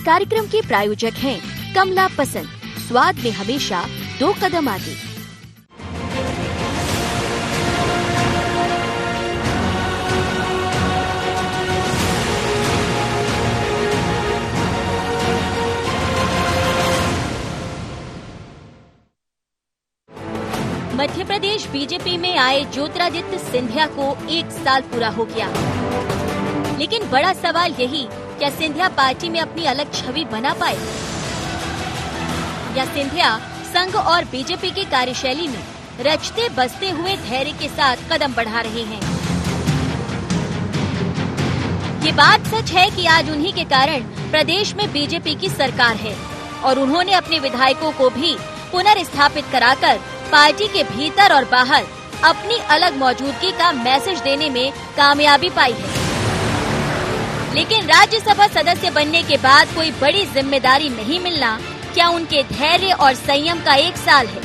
कार्यक्रम के प्रायोजक हैं कमला पसंद, स्वाद में हमेशा 2 कदम आगे। मध्य प्रदेश बीजेपी में आए ज्योतिरादित्य सिंधिया को 1 साल पूरा हो गया, लेकिन बड़ा सवाल यही, क्या सिंधिया पार्टी में अपनी अलग छवि बना पाए या सिंधिया संघ और बीजेपी की कार्यशैली में रचते बसते हुए धैर्य के साथ कदम बढ़ा रहे हैं। ये बात सच है कि आज उन्हीं के कारण प्रदेश में बीजेपी की सरकार है और उन्होंने अपने विधायकों को भी पुनर्स्थापित कराकर पार्टी के भीतर और बाहर अपनी अलग मौजूदगी का मैसेज देने में कामयाबी पाई है। लेकिन राज्यसभा सदस्य बनने के बाद कोई बड़ी जिम्मेदारी नहीं मिलना क्या उनके धैर्य और संयम का 1 साल है?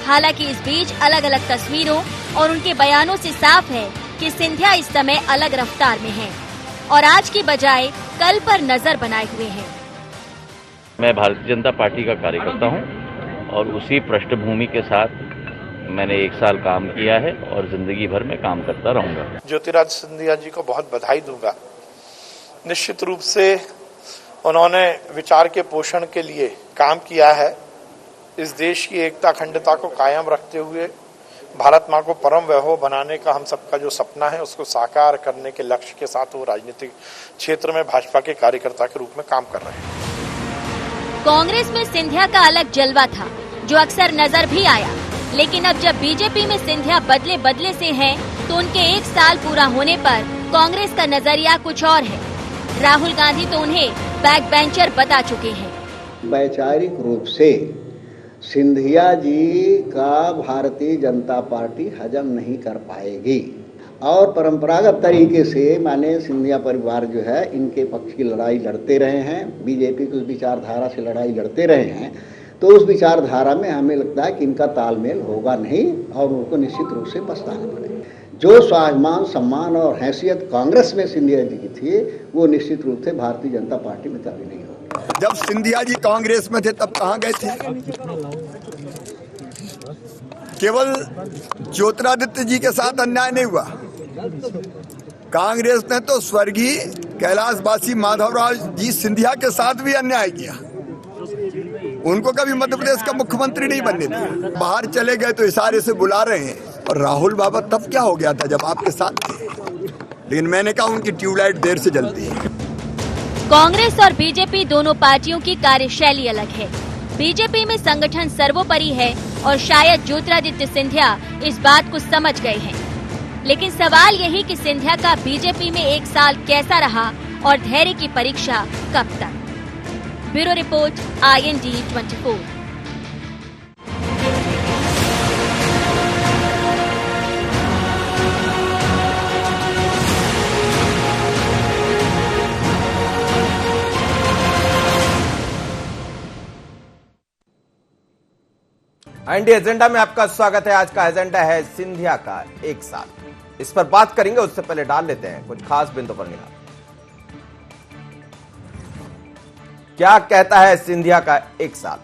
हालांकि इस बीच अलग अलग तस्वीरों और उनके बयानों से साफ है कि सिंधिया इस समय अलग रफ्तार में हैं और आज की बजाय कल पर नजर बनाए हुए हैं। मैं भारतीय जनता पार्टी का कार्यकर्ता हूं और उसी पृष्ठभूमि के साथ मैंने 1 साल काम किया है और जिंदगी भर में काम करता रहूंगा। ज्योतिरादित्य सिंधिया जी को बहुत बधाई दूंगा। निश्चित रूप से उन्होंने विचार के पोषण के लिए काम किया है। इस देश की एकता अखंडता को कायम रखते हुए भारत माँ को परम वैभव बनाने का हम सबका जो सपना है उसको साकार करने के लक्ष्य के साथ वो राजनीतिक क्षेत्र में भाजपा के कार्यकर्ता के रूप में काम कर रहे हैं। कांग्रेस में सिंधिया का अलग जलवा था जो अक्सर नजर भी आया, लेकिन अब जब बीजेपी में सिंधिया बदले बदले से हैं, तो उनके 1 साल पूरा होने पर कांग्रेस का नजरिया कुछ और है। राहुल गांधी तो उन्हें बैक बेंचर बता चुके हैं। वैचारिक रूप से सिंधिया जी का भारतीय जनता पार्टी हजम नहीं कर पाएगी और परंपरागत तरीके से माने सिंधिया परिवार जो है इनके पक्ष की लड़ाई लड़ते रहे हैं, बीजेपी की उस विचारधारा से लड़ाई लड़ते रहे हैं, तो उस विचारधारा में हमें लगता है कि इनका तालमेल होगा नहीं और उनको निश्चित रूप से पछताना पड़ेगा। जो स्वाभिमान सम्मान और हैसियत कांग्रेस में सिंधिया जी की थी वो निश्चित रूप से भारतीय जनता पार्टी में कभी नहीं होगी। जब सिंधिया जी कांग्रेस में थे तब कहाँ गए थे? केवल ज्योतिरादित्य जी के साथ अन्याय नहीं हुआ, कांग्रेस ने तो स्वर्गीय कैलाशवासी माधवराव जी सिंधिया के साथ भी अन्याय किया। उनको कभी मध्य प्रदेश का मुख्यमंत्री नहीं बनने दिया। बाहर चले गए तो इशारे से बुला रहे हैं। और राहुल बाबा तब क्या हो गया था जब आपके साथ थे, लेकिन मैंने कहा उनकी ट्यूबलाइट देर से जलती है। कांग्रेस और बीजेपी दोनों पार्टियों की कार्यशैली अलग है। बीजेपी में संगठन सर्वोपरि है और शायद ज्योतिरादित्य सिंधिया इस बात को समझ गए हैं। लेकिन सवाल यही कि सिंधिया का बीजेपी में 1 साल कैसा रहा और धैर्य की परीक्षा कब तक? Bureau report IND 24। IND agenda में आपका स्वागत है। आज का एजेंडा है सिंधिया का 1 साल। इस पर बात करेंगे, उससे पहले डाल लेते हैं कुछ खास बिंदु पर निगाह। क्या कहता है सिंधिया का 1 साल?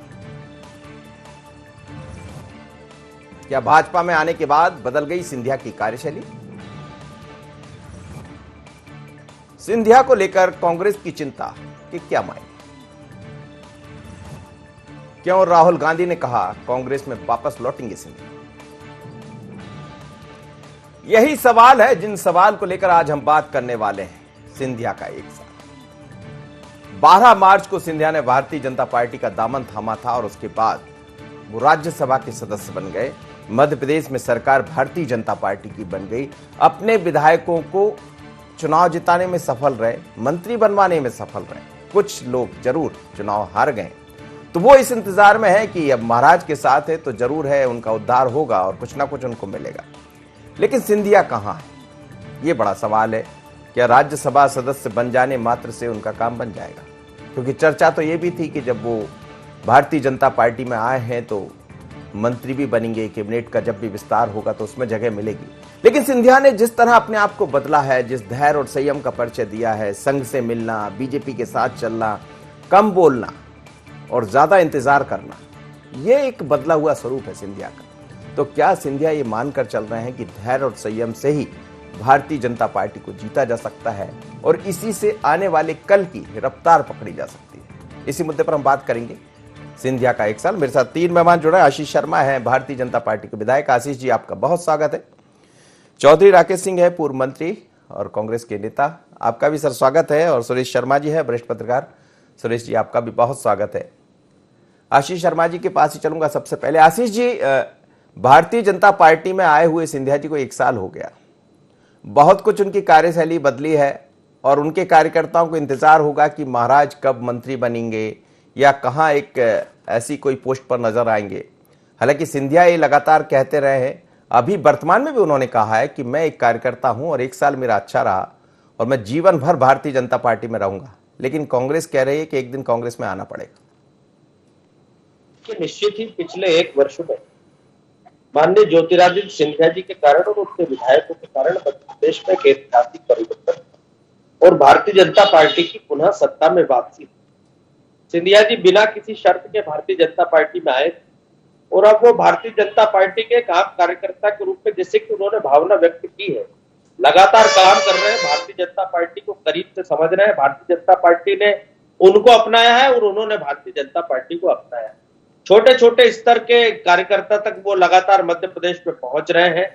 क्या भाजपा में आने के बाद बदल गई सिंधिया की कार्यशैली? सिंधिया को लेकर कांग्रेस की चिंता कि क्या मायने? क्यों राहुल गांधी ने कहा कांग्रेस में वापस लौटेंगे सिंधिया? यही सवाल है जिन सवाल को लेकर आज हम बात करने वाले हैं। सिंधिया का 1 साल। 12 मार्च को सिंधिया ने भारतीय जनता पार्टी का दामन थामा था और उसके बाद वो राज्यसभा के सदस्य बन गए। मध्य प्रदेश में सरकार भारतीय जनता पार्टी की बन गई। अपने विधायकों को चुनाव जिताने में सफल रहे, मंत्री बनवाने में सफल रहे। कुछ लोग जरूर चुनाव हार गए, तो वो इस इंतजार में है कि अब महाराज के साथ है तो जरूर है उनका उद्धार होगा और कुछ ना कुछ उनको मिलेगा। लेकिन सिंधिया कहां है, ये बड़ा सवाल है। क्या राज्यसभा सदस्य बन जाने मात्र से उनका काम बन जाएगा? क्योंकि चर्चा तो ये भी थी कि जब वो भारतीय जनता पार्टी में आए हैं तो मंत्री भी बनेंगे, कैबिनेट का जब भी विस्तार होगा तो उसमें जगह मिलेगी। लेकिन सिंधिया ने जिस तरह अपने आप को बदला है, जिस धैर्य और संयम का परिचय दिया है, संघ से मिलना, बीजेपी के साथ चलना, कम बोलना और ज्यादा इंतजार करना, ये एक बदला हुआ स्वरूप है सिंधिया का। तो क्या सिंधिया ये मानकर चल रहे हैं कि धैर्य और संयम से ही भारतीय जनता पार्टी को जीता जा सकता है और इसी से आने वाले कल की रफ्तार पकड़ी जा सकती है? इसी मुद्दे पर हम बात करेंगे। सिंधिया का एक साल, मेरे साथ 3 मेहमान जुड़े हैं। आशीष शर्मा है, भारतीय जनता पार्टी के विधायक। आशीष जी, आपका बहुत स्वागत है। चौधरी राकेश सिंह है, पूर्व मंत्री और कांग्रेस के नेता, आपका भी सर स्वागत है। और सुरेश शर्मा जी है, वरिष्ठ पत्रकार। सुरेश जी, आपका भी बहुत स्वागत है। आशीष शर्मा जी के पास ही चलूंगा सबसे पहले। आशीष जी, भारतीय जनता पार्टी में आए हुए सिंधिया जी को 1 साल हो गया। बहुत कुछ उनकी कार्यशैली बदली है और उनके कार्यकर्ताओं को इंतजार होगा कि महाराज कब मंत्री बनेंगे या कहां एक ऐसी कोई पोस्ट पर नजर आएंगे। हालांकि सिंधिया ये लगातार कहते रहे हैं, अभी वर्तमान में भी उन्होंने कहा है कि मैं एक कार्यकर्ता हूं और 1 साल मेरा अच्छा रहा और मैं जीवन भर भारतीय जनता पार्टी में रहूंगा। लेकिन कांग्रेस कह रही है कि एक दिन कांग्रेस में आना पड़ेगा। कि निश्चित ही पिछले 1 वर्ष में माननीय ज्योतिरादित्य सिंधिया जी के कारण और उनके विधायकों के कारण मध्य प्रदेश में एक ऐतिहासिक परिवर्तन और भारतीय जनता पार्टी की पुनः सत्ता में वापसी। सिंधिया जी बिना किसी शर्त के भारतीय जनता पार्टी में आए और अब वो भारतीय जनता पार्टी के एक आम कार्यकर्ता के रूप में, जैसे कि उन्होंने भावना व्यक्त की है, लगातार काम कर रहे हैं। भारतीय जनता पार्टी को करीब से समझ रहे हैं। भारतीय जनता पार्टी ने उनको अपनाया है और उन्होंने भारतीय जनता पार्टी को अपनाया है। छोटे छोटे स्तर के कार्यकर्ता तक वो लगातार मध्य प्रदेश में पहुंच रहे हैं,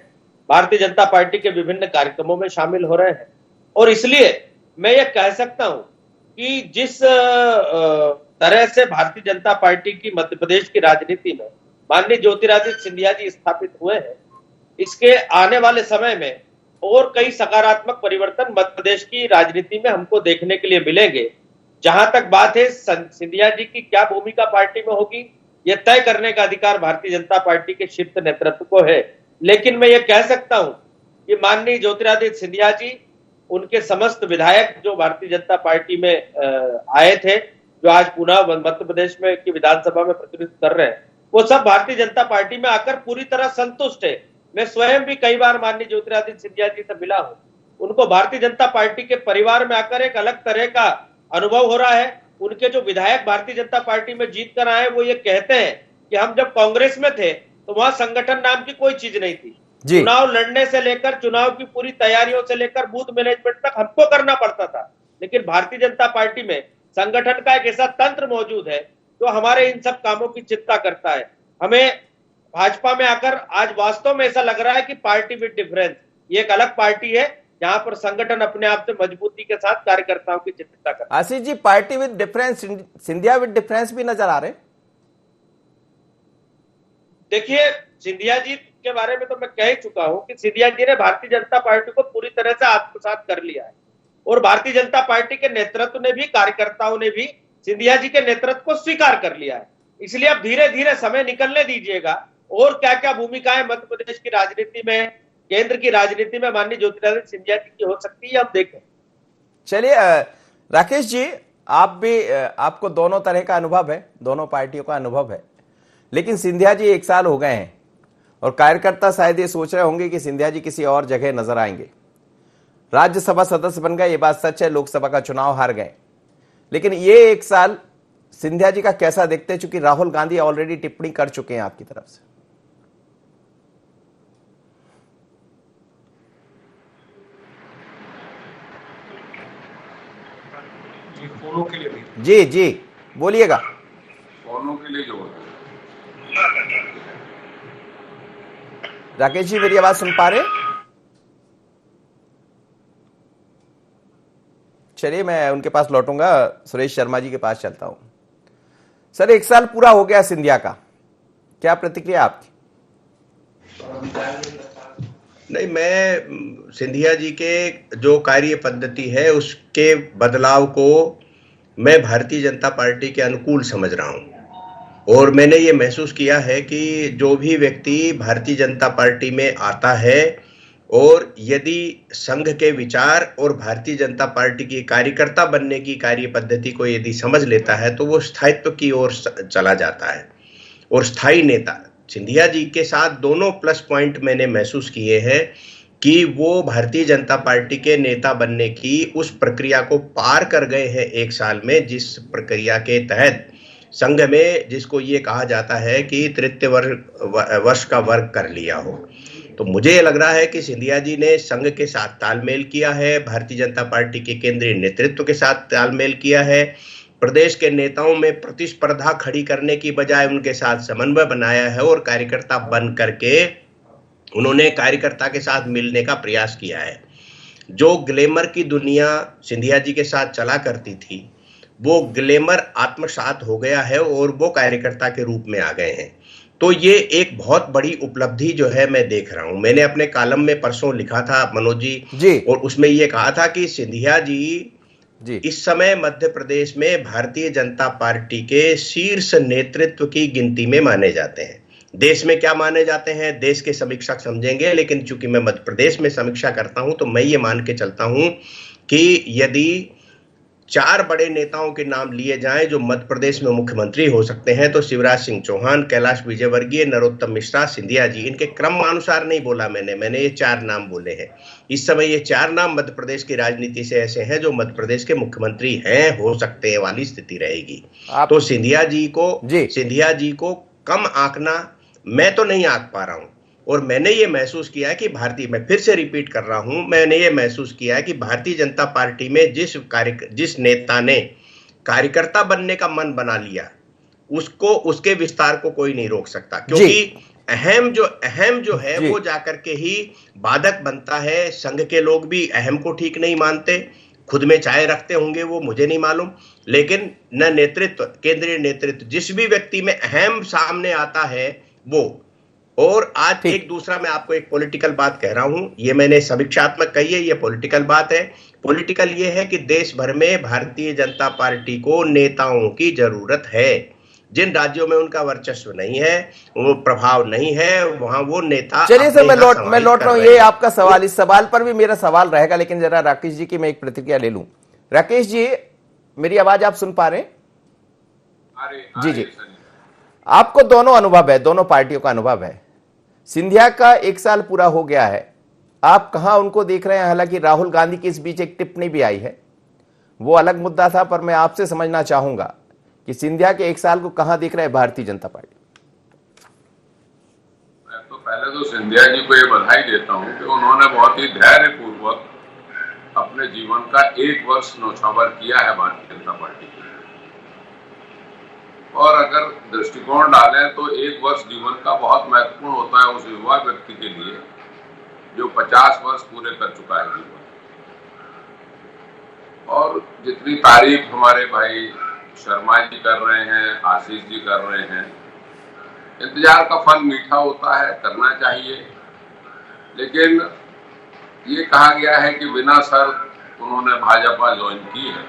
भारतीय जनता पार्टी के विभिन्न कार्यक्रमों में शामिल हो रहे हैं। और इसलिए मैं ये कह सकता हूं कि जिस तरह से भारतीय जनता पार्टी की मध्य प्रदेश की राजनीति में माननीय ज्योतिरादित्य सिंधिया जी स्थापित हुए हैं, इसके आने वाले समय में और कई सकारात्मक परिवर्तन मध्य प्रदेश की राजनीति में हमको देखने के लिए मिलेंगे। जहां तक बात है सिंधिया जी की क्या भूमिका पार्टी में होगी, यह तय करने का अधिकार भारतीय जनता पार्टी के शीर्ष नेतृत्व को है। लेकिन मैं ये कह सकता हूं कि माननीय ज्योतिरादित्य सिंधिया जी, उनके समस्त विधायक जो भारतीय जनता पार्टी में आए थे, जो आज पुनः मध्य प्रदेश में की विधानसभा में प्रतिनिधित्व कर रहे हैं, वो सब भारतीय जनता पार्टी में आकर पूरी तरह संतुष्ट है। मैं स्वयं भी कई बार माननीय ज्योतिरादित्य सिंधिया जी से मिला हूं। उनको भारतीय जनता पार्टी के परिवार में आकर एक अलग तरह का अनुभव हो रहा है। उनके जो विधायक भारतीय जनता पार्टी में जीत कर आए, वो ये कहते हैं कि हम जब कांग्रेस में थे तो वहां संगठन नाम की कोई चीज नहीं थी। चुनाव लड़ने से लेकर चुनाव की पूरी तैयारियों से लेकर बूथ मैनेजमेंट तक हमको करना पड़ता था। लेकिन भारतीय जनता पार्टी में संगठन का एक ऐसा तंत्र मौजूद है जो हमारे इन सब कामों की चिंता करता है। हमें भाजपा में आकर आज वास्तव में ऐसा लग रहा है कि पार्टी विद डिफरेंस, ये एक अलग पार्टी है जहां पर संगठन अपने आप से मजबूती के साथ कार्यकर्ताओं की चिंता करता है। Ashish ji, party with difference, Scindia with difference भी नजर आ रहे। देखिए, सिंधिया जी के बारे में तो मैं कह चुका हूं कि सिंधिया जी ने भारतीय जनता पार्टी को पूरी तरह से आत्मसात कर लिया है और भारतीय जनता पार्टी के नेतृत्व ने भी, कार्यकर्ताओं ने भी सिंधिया जी के नेतृत्व को स्वीकार कर लिया है। इसलिए अब धीरे धीरे समय निकलने दीजिएगा और क्या क्या भूमिकाएं मध्य प्रदेश की राजनीति में, केंद्र की राजनीति में माननीय ज्योतिरादित्य सिंधिया जी की हो सकती है, हम देखें। चलिए राकेश जी, आप भी, आपको दोनों तरह का अनुभव है, दोनों पार्टियों का अनुभव है। लेकिन सिंधिया जी 1 साल हो गए हैं और कार्यकर्ता शायद ये सोच रहे होंगे कि सिंधिया जी किसी और जगह नजर आएंगे। राज्यसभा सदस्य बन गए, ये बात सच है, लोकसभा का चुनाव हार गए। लेकिन ये 1 साल सिंधिया जी का कैसा देखते हैं, चूंकि राहुल गांधी ऑलरेडी टिप्पणी कर चुके हैं आपकी तरफ से? फोनों के लिए भी जी जी बोलिएगा। फोनों के लिए जो राकेश जी, मेरी आवाज सुन पा रहे? चलिए मैं उनके पास लौटूंगा, सुरेश शर्मा जी के पास चलता हूं। सर, 1 साल पूरा हो गया सिंधिया का, क्या प्रतिक्रिया आपकी? नहीं, मैं सिंधिया जी के जो कार्य पद्धति है उसके बदलाव को मैं भारतीय जनता पार्टी के अनुकूल समझ रहा हूं और मैंने ये महसूस किया है कि जो भी व्यक्ति भारतीय जनता पार्टी में आता है और यदि संघ के विचार और भारतीय जनता पार्टी की कार्यकर्ता बनने की कार्य पद्धति को यदि समझ लेता है तो वो स्थायित्व की ओर चला जाता है और स्थायी नेता। सिंधिया जी के साथ दोनों प्लस पॉइंट मैंने महसूस किए हैं कि वो भारतीय जनता पार्टी के नेता बनने की उस प्रक्रिया को पार कर गए हैं 1 साल में, जिस प्रक्रिया के तहत संघ में जिसको ये कहा जाता है कि तृतीय वर्ष का वर्ग कर लिया हो। तो मुझे ये लग रहा है कि सिंधिया जी ने संघ के साथ तालमेल किया है, भारतीय जनता पार्टी के केंद्रीय नेतृत्व के साथ तालमेल किया है, प्रदेश के नेताओं में प्रतिस्पर्धा खड़ी करने की बजाय उनके साथ समन्वय बनाया है और कार्यकर्ता बन करके उन्होंने कार्यकर्ता के साथ मिलने का प्रयास किया है। जो ग्लैमर की दुनिया सिंधिया जी के साथ चला करती थी, वो ग्लैमर आत्मसात हो गया है और वो कार्यकर्ता के रूप में आ गए हैं। तो ये एक बहुत बड़ी उपलब्धि जो है मैं देख रहा हूं। मैंने अपने कॉलम में परसों लिखा था मनोज जी, और उसमें ये कहा था कि सिंधिया जी इस समय मध्य प्रदेश में भारतीय जनता पार्टी के शीर्ष नेतृत्व की गिनती में माने जाते हैं। देश में क्या माने जाते हैं देश के समीक्षक समझेंगे, लेकिन चूंकि मैं मध्य प्रदेश में समीक्षा करता हूं तो मैं ये मान के चलता हूं कि यदि 4 बड़े नेताओं के नाम लिए जाएं जो मध्य प्रदेश में मुख्यमंत्री हो सकते हैं तो शिवराज सिंह चौहान, कैलाश विजयवर्गीय, नरोत्तम मिश्रा, सिंधिया जी। इनके क्रमानुसार नहीं बोला मैंने ये 4 नाम बोले हैं। इस समय ये 4 नाम मध्य प्रदेश की राजनीति से ऐसे हैं जो मध्य प्रदेश के मुख्यमंत्री हैं, हो सकते हैं वाली स्थिति रहेगी। तो सिंधिया जी को कम आंकना मैं तो नहीं आंक पा रहा हूं। और मैंने ये महसूस किया है कि मैं फिर से रिपीट कर रहा हूं, मैंने ये महसूस किया है कि भारतीय जनता पार्टी में जिस नेता ने कार्यकर्ता बनने का मन बना लिया, उसके विस्तार को कोई नहीं रोक सकता, क्योंकि अहम जो है वो जाकर के ही बाधक बनता है। संघ के लोग भी अहम को ठीक नहीं मानते, खुद में चाय रखते होंगे वो, मुझे नहीं मालूम, लेकिन न नेतृत्व, केंद्रीय नेतृत्व, जिस भी व्यक्ति में अहम सामने आता है वो। और आज एक दूसरा, मैं आपको एक पॉलिटिकल बात कह रहा हूं, ये मैंने समीक्षात्मक कही है, ये पॉलिटिकल बात है। पॉलिटिकल ये है कि देश भर में भारतीय जनता पार्टी को नेताओं की जरूरत है। जिन राज्यों में उनका वर्चस्व नहीं है, वो प्रभाव नहीं है, वहां वो नेता। चलिए सर, मैं लौट रहा हूं, ये आपका सवाल, इस सवाल पर भी मेरा सवाल रहेगा, लेकिन जरा राकेश जी की मैं एक प्रतिक्रिया ले लूं। राकेश जी, मेरी आवाज आप सुन पा रहे हैं? जी, आपको दोनों अनुभव है, दोनों पार्टियों का अनुभव है। सिंधिया का 1 साल पूरा हो गया है, आप कहां उनको देख रहे हैं? हालांकि राहुल गांधी की इस बीच एक टिप्पणी भी आई है, वो अलग मुद्दा था, पर मैं आपसे समझना चाहूंगा कि सिंधिया के 1 साल को कहां देख रहे हैं भारतीय जनता पार्टी? मैं तो पहले तो सिंधिया जी को ये बधाई देता हूं कि उन्होंने बहुत ही धैर्य पूर्वक अपने जीवन का 1 वर्ष न्योछावर किया है भारतीय जनता पार्टी के। और अगर दृष्टिकोण डालें तो 1 वर्ष जीवन का बहुत महत्वपूर्ण होता है उस युवा व्यक्ति के लिए जो 50 वर्ष पूरे कर चुका है जीवन। और जितनी तारीफ हमारे भाई शर्मा जी कर रहे हैं, आशीष जी कर रहे हैं, इंतजार का फल मीठा होता है, करना चाहिए। लेकिन ये कहा गया है कि बिना शर्त उन्होंने भाजपा ज्वाइन की है।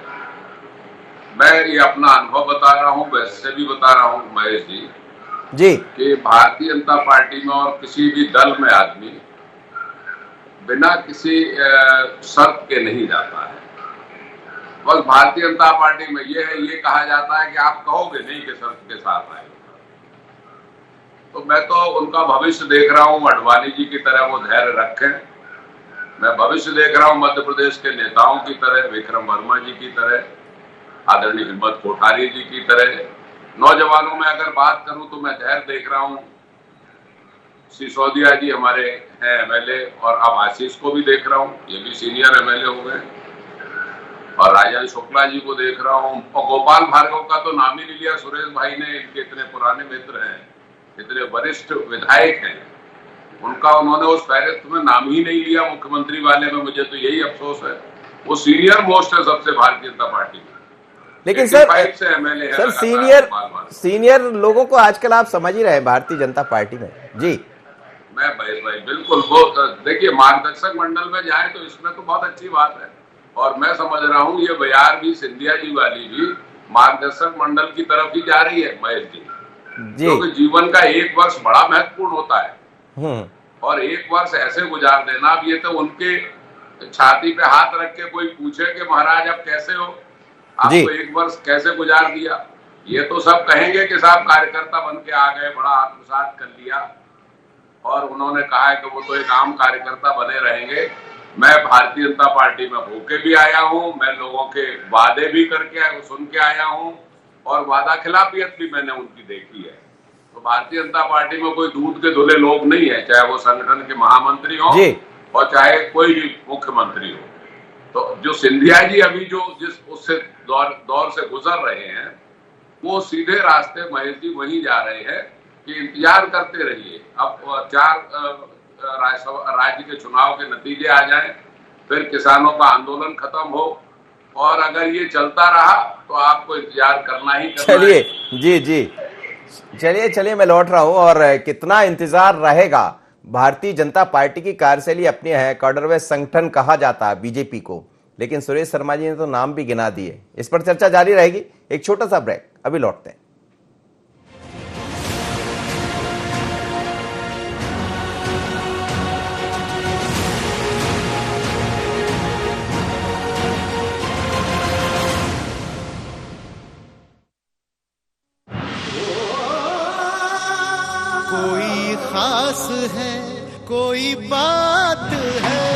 मैं ये अपना अनुभव बता रहा हूँ, वैसे भी बता रहा हूँ महेश जी कि भारतीय जनता पार्टी में और किसी भी दल में आदमी बिना किसी शर्त के नहीं जाता है। बस भारतीय जनता पार्टी में ये कहा जाता है कि आप कहोगे नहीं कि शर्त के साथ आए। तो मैं तो उनका भविष्य देख रहा हूँ, अडवाणी जी की तरह वो धैर्य रखें। मैं भविष्य देख रहा हूँ मध्य प्रदेश के नेताओं की तरह, विक्रम वर्मा जी की तरह, आदरणीय हिम्मत कोठारी जी की तरह। नौजवानों में अगर बात करूं तो मैं धैर्य देख रहा हूं, सिसोदिया जी हमारे हैं एमएलए, और अब आशीष को भी देख रहा हूं, ये भी सीनियर एमएलए हो गए, और राजन शुक्ला जी को देख रहा हूं, और गोपाल भार्गव का तो नाम ही नहीं लिया सुरेश भाई ने। इनके इतने पुराने मित्र हैं, इतने वरिष्ठ विधायक हैं, उनका उन्होंने उस फहरिस्त में नाम ही नहीं लिया मुख्यमंत्री वाले में। मुझे तो यही अफसोस है, वो सीनियर मोस्ट है सबसे भारतीय जनता पार्टी में। लेकिन सर सीनियर लोगों को आजकल आप समझ ही रहे हैं भारतीय जनता पार्टी में। जी मैं भाई बिल्कुल, वो देखिए मार्गदर्शक मंडल में जाए तो इसमें तो बहुत अच्छी बात है, और मैं समझ रहा हूँ ये बयार भी सिंधिया जी वाली भी मार्गदर्शक मंडल की तरफ ही जा रही है महेश जी, क्योंकि जीवन का 1 वर्ष बड़ा महत्वपूर्ण होता है। और 1 वर्ष ऐसे गुजार देना, अब ये तो उनके छाती पे हाथ रख के कोई पूछे कि महाराज अब कैसे हो, आपको 1 वर्ष कैसे गुजार दिया, ये तो सब कहेंगे कि साहब कार्यकर्ता बन के आ गए, बड़ा आत्मसात कर लिया। और उन्होंने कहा है कि वो तो एक आम कार्यकर्ता बने रहेंगे। मैं भारतीय जनता पार्टी में होके भी आया हूं, मैं लोगों के वादे भी करके सुन के आया हूं और वादा खिलाफियत भी मैंने उनकी देखी है। तो भारतीय जनता पार्टी में कोई दूध के धुले लोग नहीं है, चाहे वो संगठन के महामंत्री हो और चाहे कोई भी मुख्यमंत्री हो। तो जो सिंधिया जी अभी जो जिस उससे दौर से गुजर रहे हैं, वो सीधे रास्ते महेश जी वहीं जा रहे हैं कि इंतजार करते रहिए। अब 4 राज्य के चुनाव के नतीजे आ जाएं, फिर किसानों का आंदोलन खत्म हो, और अगर ये चलता रहा तो आपको इंतजार करना ही करना। चलिए जी चलिए मैं लौट रहा हूं। और कितना इंतजार रहेगा? भारतीय जनता पार्टी की कार्यशैली अपनी है, कॉर्डरवे संगठन कहा जाता है बीजेपी को, लेकिन सुरेश शर्मा जी ने तो नाम भी गिना दिए। इस पर चर्चा जारी रहेगी। एक छोटा सा ब्रेक, अभी लौटते हैं। कोई खास है, कोई बात है,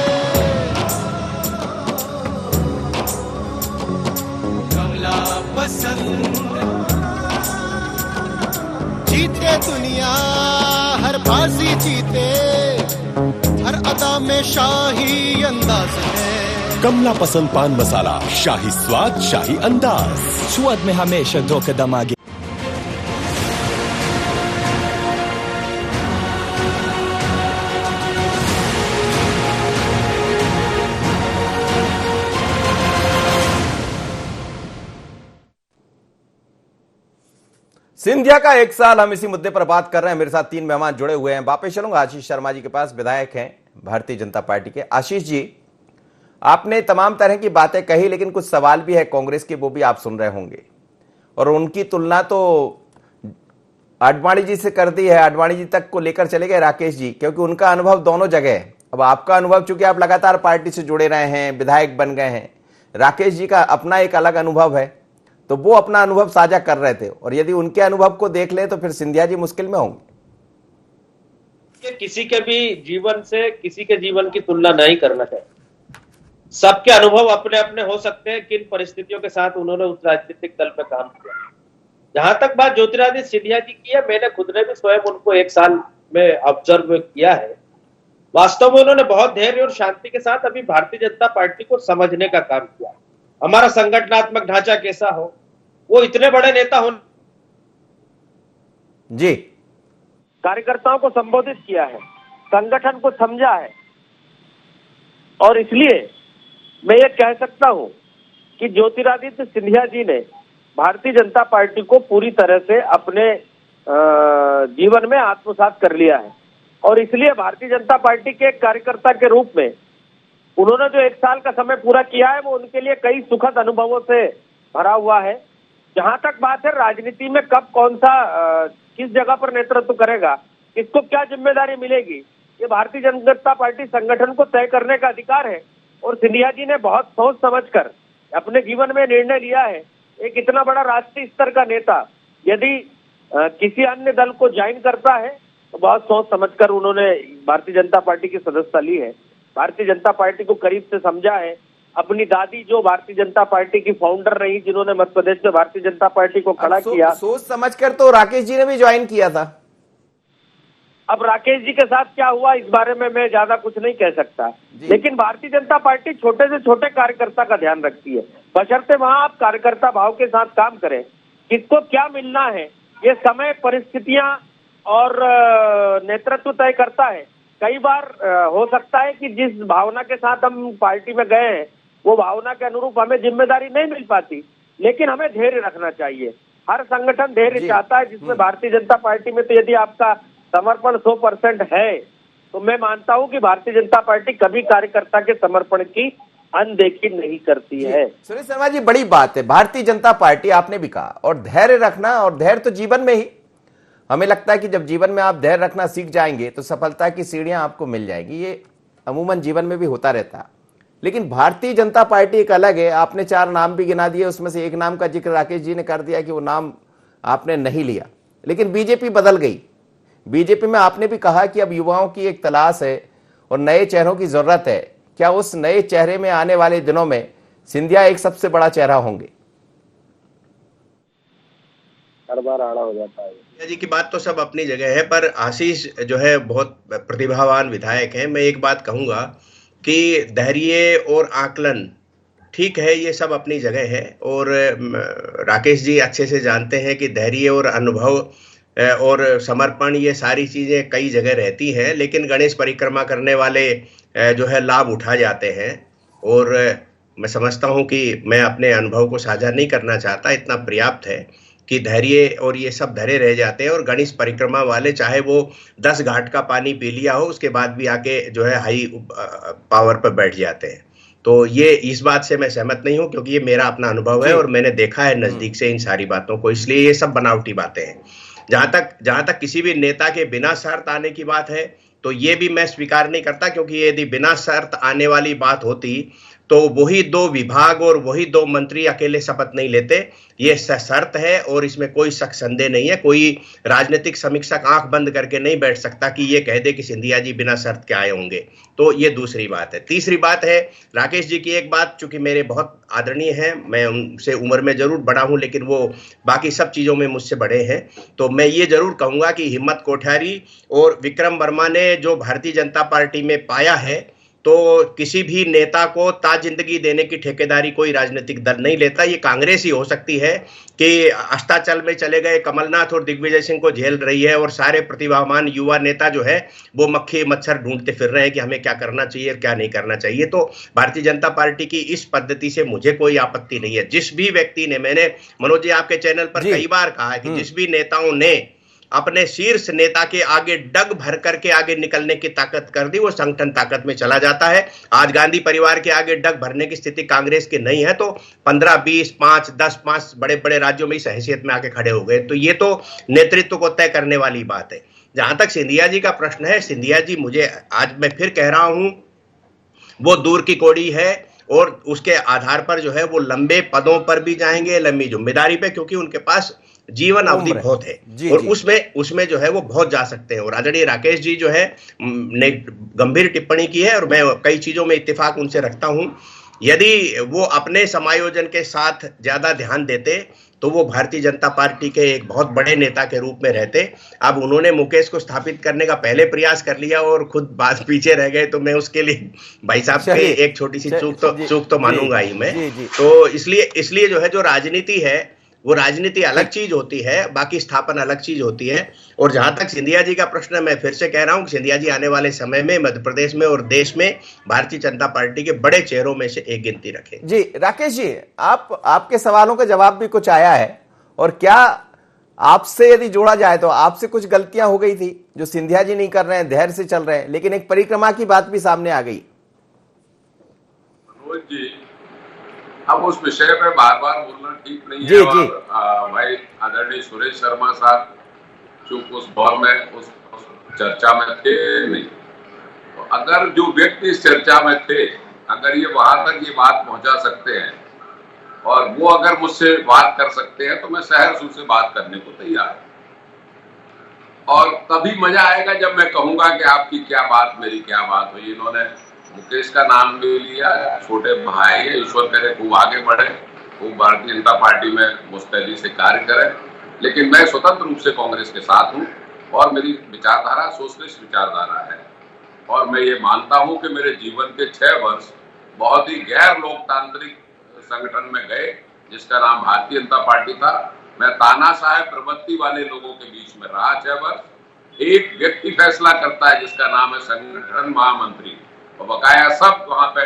कमला पसंद। जीते दुनिया हर बाजी जीते, हर अदा में शाही अंदाज है। कमला पसंद पान मसाला, शाही स्वाद, शाही अंदाज, स्वाद में हमेशा 2 कदम आगे। सिंधिया का 1 साल, हम इसी मुद्दे पर बात कर रहे हैं। मेरे साथ 3 मेहमान जुड़े हुए हैं। वापस चलूंगा आशीष शर्मा जी के पास, विधायक हैं भारतीय जनता पार्टी के। आशीष जी, आपने तमाम तरह की बातें कही, लेकिन कुछ सवाल भी है कांग्रेस के, वो भी आप सुन रहे होंगे। और उनकी तुलना तो आडवाणी जी से कर दी है। आडवाणी जी तक को लेकर चले गए राकेश जी, क्योंकि उनका अनुभव दोनों जगह है। अब आपका अनुभव, चूंकि आप लगातार पार्टी से जुड़े रहे हैं, विधायक बन गए हैं, राकेश जी का अपना एक अलग अनुभव है, तो वो अपना अनुभव साझा कर रहे थे। और यदि उनके अनुभव को देख ले तो फिर सिंधिया जी मुश्किल में होंगे। किसी के भी जीवन से किसी के जीवन की तुलना नहीं करना चाहिए। सबके अनुभव अपने अपने हो सकते हैं, किन परिस्थितियों के साथ उन्होंने उस राजनीतिक दल पे काम किया। जहां तक बात ज्योतिरादित्य सिंधिया जी की है, मैंने खुद ने भी स्वयं उनको 1 साल में ऑब्जर्व किया है। वास्तव में उन्होंने बहुत धैर्य और शांति के साथ अभी भारतीय जनता पार्टी को समझने का काम किया। हमारा संगठनात्मक ढांचा कैसा हो, वो इतने बड़े नेता हो जी, कार्यकर्ताओं को संबोधित किया है, संगठन को समझा है। और इसलिए मैं ये कह सकता हूं कि ज्योतिरादित्य सिंधिया जी ने भारतीय जनता पार्टी को पूरी तरह से अपने जीवन में आत्मसात कर लिया है। और इसलिए भारतीय जनता पार्टी के कार्यकर्ता के रूप में उन्होंने जो 1 साल का समय पूरा किया है, वो उनके लिए कई सुखद अनुभवों से भरा हुआ है। जहां तक बात है राजनीति में कब कौन सा किस जगह पर नेतृत्व करेगा, किसको क्या जिम्मेदारी मिलेगी, ये भारतीय जनता पार्टी संगठन को तय करने का अधिकार है। और सिंधिया जी ने बहुत सोच समझकर अपने जीवन में निर्णय लिया है। एक इतना बड़ा राष्ट्रीय स्तर का नेता यदि किसी अन्य दल को ज्वाइन करता है तो बहुत सोच समझकर उन्होंने भारतीय जनता पार्टी की सदस्यता ली है, भारतीय जनता पार्टी को करीब से समझा है। अपनी दादी जो भारतीय जनता पार्टी की फाउंडर रही, जिन्होंने मध्य प्रदेश में भारतीय जनता पार्टी को खड़ा किया, सोच समझकर तो राकेश जी ने भी ज्वाइन किया था। अब राकेश जी के साथ क्या हुआ इस बारे में मैं ज्यादा कुछ नहीं कह सकता, लेकिन भारतीय जनता पार्टी छोटे से छोटे कार्यकर्ता का ध्यान रखती है, बशर्ते वहां आप कार्यकर्ता भाव के साथ काम करें। किसको क्या मिलना है ये समय, परिस्थितियां और नेतृत्व तय करता है। कई बार हो सकता है कि जिस भावना के साथ हम पार्टी में गए हैं वो भावना के अनुरूप हमें जिम्मेदारी नहीं मिल पाती, लेकिन हमें धैर्य रखना चाहिए। हर संगठन धैर्य चाहता है, जिसमें भारतीय जनता पार्टी में तो यदि आपका समर्पण 100% है तो मैं मानता हूं कि भारतीय जनता पार्टी कभी कार्यकर्ता के समर्पण की अनदेखी नहीं करती है। सुरेश शर्मा जी, बड़ी बात है भारतीय जनता पार्टी, आपने भी कहा, और धैर्य रखना, और धैर्य तो जीवन में ही, हमें लगता है कि जब जीवन में आप धैर्य रखना सीख जाएंगे तो सफलता की सीढ़ियां आपको मिल जाएगी। ये अमूमन जीवन में भी होता रहता है। लेकिन भारतीय जनता पार्टी एक अलग है। आपने 4 नाम भी गिना दिए, उसमें से एक नाम का जिक्र राकेश जी ने कर दिया कि वो नाम आपने नहीं लिया, लेकिन बीजेपी बदल गई। बीजेपी में आपने भी कहा कि अब युवाओं की एक तलाश है और नए चेहरों की जरूरत है। क्या उस नए चेहरे में आने वाले दिनों में सिंधिया एक सबसे बड़ा चेहरा होंगे? हर बार आड़ा हो जाता है जी की बात तो सब अपनी जगह है, पर आशीष जो है बहुत प्रतिभावान विधायक हैं। मैं एक बात कहूंगा कि धैर्य और आकलन ठीक है, ये सब अपनी जगह है, और राकेश जी अच्छे से जानते हैं कि धैर्य और अनुभव और समर्पण ये सारी चीजें कई जगह रहती हैं, लेकिन गणेश परिक्रमा करने वाले जो है लाभ उठा जाते हैं। और मैं समझता हूं कि मैं अपने अनुभव को साझा नहीं करना चाहता, इतना पर्याप्त है कि धैर्य और ये सब धरे रह जाते हैं। और गणेश परिक्रमा वाले चाहे वो 10 घाट का पानी पी लिया हो, उसके बाद भी आके जो है हाई पावर पर बैठ जाते हैं। तो ये इस बात से मैं सहमत नहीं हूं, क्योंकि ये मेरा अपना अनुभव है और मैंने देखा है नजदीक से इन सारी बातों को, इसलिए ये सब बनावटी बातें हैं। जहां तक किसी भी नेता के बिना शर्त आने की बात है, तो ये भी मैं स्वीकार नहीं करता, क्योंकि यदि बिना शर्त आने वाली बात होती तो वही 2 विभाग और वही 2 मंत्री अकेले शपथ नहीं लेते। ये शर्त है और इसमें कोई शक संदेह नहीं है। कोई राजनीतिक समीक्षक आंख बंद करके नहीं बैठ सकता कि ये कह दे कि सिंधिया जी बिना शर्त के आए होंगे। तो ये दूसरी बात है। तीसरी बात है, राकेश जी की एक बात चूंकि मेरे बहुत आदरणीय हैं, मैं उनसे उम्र में जरूर बड़ा हूं, लेकिन वो बाकी सब चीजों में मुझसे बड़े हैं। तो मैं ये जरूर कहूंगा कि हिम्मत कोठारी और विक्रम वर्मा ने जो भारतीय जनता पार्टी में पाया है, तो किसी भी नेता को ताजिंदगी देने की ठेकेदारी कोई राजनीतिक दल नहीं लेता। ये कांग्रेस ही हो सकती है कि अस्ताचल में चले गए कमलनाथ और दिग्विजय सिंह को झेल रही है, और सारे प्रतिभावान युवा नेता जो है वो मक्खी मच्छर ढूंढते फिर रहे हैं कि हमें क्या करना चाहिए और क्या नहीं करना चाहिए। तो भारतीय जनता पार्टी की इस पद्धति से मुझे कोई आपत्ति नहीं है। जिस भी व्यक्ति ने, मैंने मनोज जी आपके चैनल पर कई बार कहा है कि जिस भी नेताओं ने अपने शीर्ष नेता के आगे डग भर करके आगे निकलने की ताकत कर दी, वो संगठन ताकत में चला जाता है। आज गांधी परिवार के आगे डग भरने की स्थिति कांग्रेस की नहीं है, तो 15, 20, 5, 10, 5 बड़े बड़े राज्यों में इस हैसियत में आके खड़े हो गए। तो ये तो नेतृत्व को तय करने वाली बात है। जहां तक सिंधिया जी का प्रश्न है, सिंधिया जी, मुझे आज मैं फिर कह रहा हूं, वो दूर की कौड़ी है और उसके आधार पर जो है वो लंबे पदों पर भी जाएंगे, लंबी जिम्मेदारी पे, क्योंकि उनके पास जीवन अवधि बहुत है और उसमें जो है वो बहुत जा सकते हैं। और आदरणीय राकेश जी जो है ने गंभीर टिप्पणी की है और मैं कई चीजों में इत्तेफाक उनसे रखता हूं। यदि वो अपने समायोजन के साथ ज्यादा ध्यान देते तो वो भारतीय जनता पार्टी के एक बहुत बड़े नेता के रूप में रहते। अब उन्होंने मुकेश को स्थापित करने का पहले प्रयास कर लिया और खुद बात पीछे रह गए, तो मैं उसके लिए भाई साहब के एक छोटी सी चूक तो मानूंगा ही मैं। तो इसलिए जो है जो राजनीति है वो राजनीति अलग चीज होती है, बाकी स्थापना अलग चीज होती है। और जहां तक सिंधिया जी का प्रश्न है, मैं फिर से कह रहा हूं कि सिंधिया जी आने वाले समय में मध्य प्रदेश में और देश में भारतीय जनता पार्टी के बड़े चेहरों में से एक गिनती रखें। जी राकेश जी, आपके सवालों का जवाब भी कुछ आया है, और क्या आपसे यदि जोड़ा जाए तो आपसे कुछ गलतियां हो गई थी जो सिंधिया जी नहीं कर रहे हैं, धैर्य से चल रहे हैं, लेकिन एक परिक्रमा की बात भी सामने आ गई। अब उस विषय पे बार बार बोलना ठीक नहीं है। और भाई आदरणीय सुरेश शर्मा साहब चूंकि उस दौर में उस चर्चा में थे नहीं, तो अगर जो व्यक्ति इस चर्चा में थे, अगर ये वहां तक ये बात पहुंचा सकते हैं और वो अगर मुझसे बात कर सकते हैं, तो मैं सहर्ष उनसे बात करने को तैयार हूं। और तभी मजा आएगा जब मैं कहूंगा कि आपकी क्या बात, मेरी क्या बात हुई। इन्होंने मुकेश का नाम ले लिया, छोटे भाई है, ईश्वर करे खूब आगे बढ़े, खूब भारतीय जनता पार्टी में मुस्तैदी से कार्य करें। लेकिन मैं स्वतंत्र रूप से कांग्रेस के साथ हूं और मेरी विचारधारा सोशलिस्ट विचारधारा है। और मैं ये मानता हूं कि मेरे जीवन के 6 वर्ष बहुत ही गैर लोकतांत्रिक संगठन में गए, जिसका नाम भारतीय जनता पार्टी था। मैं तानाशाह प्रवृत्ति वाले लोगों के बीच में रहा 6 वर्ष। एक व्यक्ति फैसला करता है जिसका नाम है संगठन महामंत्री, और बकाया सब वहां पे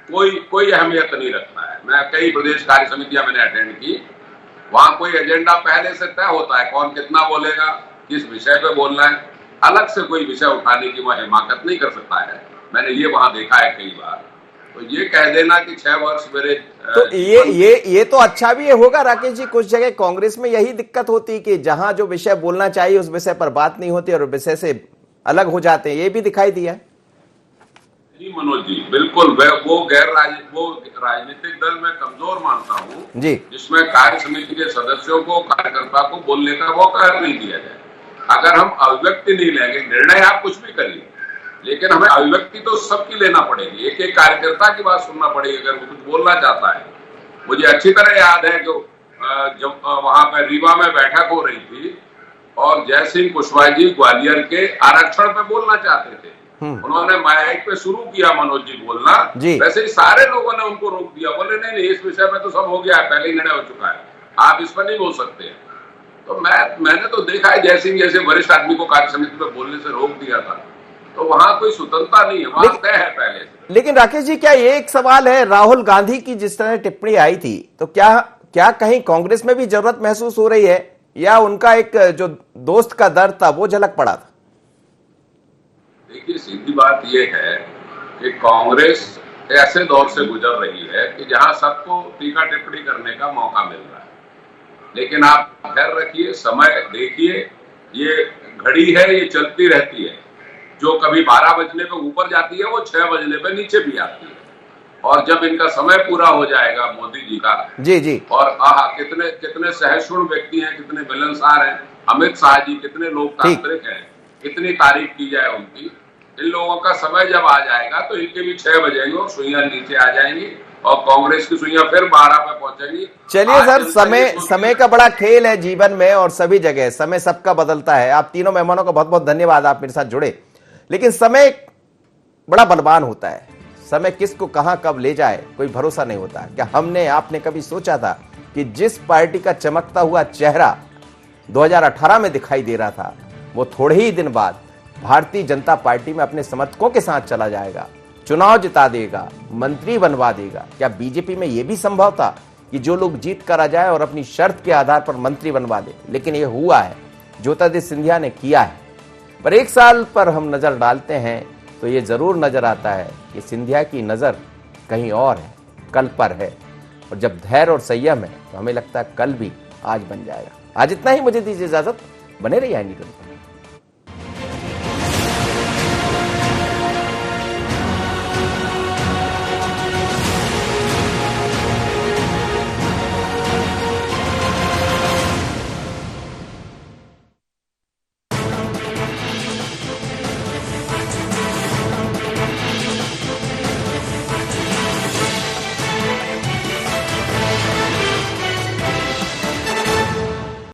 कोई अहमियत नहीं रखता है। मैं कई प्रदेश कार्य समितियां मैंने अटेंड की, वहां कोई एजेंडा पहले से तय होता है, कौन कितना बोलेगा, किस विषय पे बोलना है, अलग से कोई विषय उठाने की वह हिमाकत नहीं कर सकता है। मैंने ये वहां देखा है कई बार। तो ये कह देना कि 6 वर्ष मेरे तो ये तो अच्छा भी होगा राकेश जी, कुछ जगह कांग्रेस में यही दिक्कत होती कि जहां जो विषय बोलना चाहिए उस विषय पर बात नहीं होती और विषय से अलग हो जाते हैं, ये भी दिखाई दिया है। जी मनोज जी, बिल्कुल। वो राजनीतिक दल में कमजोर मानता हूँ जिसमें कार्य समिति के सदस्यों को, कार्यकर्ता को बोलने का मौका नहीं दिया जाए। अगर हम अभिव्यक्ति नहीं लेंगे, निर्णय आप कुछ भी करिए, लेकिन हमें अभिव्यक्ति तो सबकी लेना पड़ेगी। एक एक कार्यकर्ता की बात सुनना पड़ेगी अगर वो कुछ बोलना चाहता है। मुझे अच्छी तरह याद है जब वहां पर रीवा में बैठक हो रही थी और जय सिंह कुशवाहा जी ग्वालियर के आरक्षण पे बोलना चाहते थे, उन्होंने माइक पे शुरू किया मनोज जी बोलना, वैसे ही सारे लोगों ने उनको रोक दिया, बोले नहीं इस विषय में तो सब हो गया है, पहले ही निर्णय हो चुका है, आप इस पर नहीं बोल सकते। तो मैंने तो देखा है जय सिंह जैसे वरिष्ठ आदमी को कार्य समिति में बोलने से रोक दिया था, तो वहां कोई स्वतंत्रता नहीं है, वहां तय है पहले से। लेकिन राकेश जी, क्या ये एक सवाल है, राहुल गांधी की जिस तरह टिप्पणी आई थी, तो क्या कहीं कांग्रेस में भी जरूरत महसूस हो रही है, या उनका एक जो दोस्त का दर्द था वो झलक पड़ा था? देखिए, सीधी बात यह है कि कांग्रेस ऐसे दौर से गुजर रही है कि जहां सबको टीका टिप्पणी करने का मौका मिल रहा है, लेकिन आप ख्याल रखिए, समय देखिए, ये घड़ी है, ये चलती रहती है, जो कभी 12 बजने पे ऊपर जाती है वो 6 बजने पे नीचे भी आती है, और जब इनका समय पूरा हो जाएगा मोदी जी का, जी और कितने सहिष्णु व्यक्ति हैं, कितने मिलनसार हैं, अमित शाह जी कितने लोकतांत्रिक हैं, कितनी तारीफ की जाए उनकी, इन लोगों का समय जब आ जाएगा तो इनके भी 6 बजेंगे और सुइयां नीचे आ जाएंगी और कांग्रेस की सुइयां फिर 12 पे पहुंचेंगी। चलिए सर, समय का बड़ा खेल है जीवन में और सभी जगह समय सबका बदलता है। आप तीनों मेहमानों का बहुत बहुत धन्यवाद, आप मेरे साथ जुड़े। लेकिन समय बड़ा बलवान होता है, समय किसको कहां कब ले जाए कोई भरोसा नहीं होता। क्या हमने आपने कभी सोचा था कि जिस पार्टी का चमकता हुआ चेहरा 2018 में दिखाई दे रहा था, वो थोड़े ही दिन बाद भारतीय जनता पार्टी में अपने समर्थकों के साथ चला जाएगा, चुनाव जिता देगा, मंत्री बनवा देगा? क्या बीजेपी में यह भी संभव था कि जो लोग जीत कर आ जाए और अपनी शर्त के आधार पर मंत्री बनवा दे? लेकिन यह हुआ है, ज्योतिरादित्य सिंधिया ने किया है। पर एक साल पर हम नजर डालते हैं तो ये जरूर नजर आता है कि सिंधिया की नजर कहीं और है, कल पर है, और जब धैर्य और संयम है तो हमें लगता है कल भी आज बन जाएगा। आज इतना ही, मुझे दीजिए इजाजत, बने रहिए।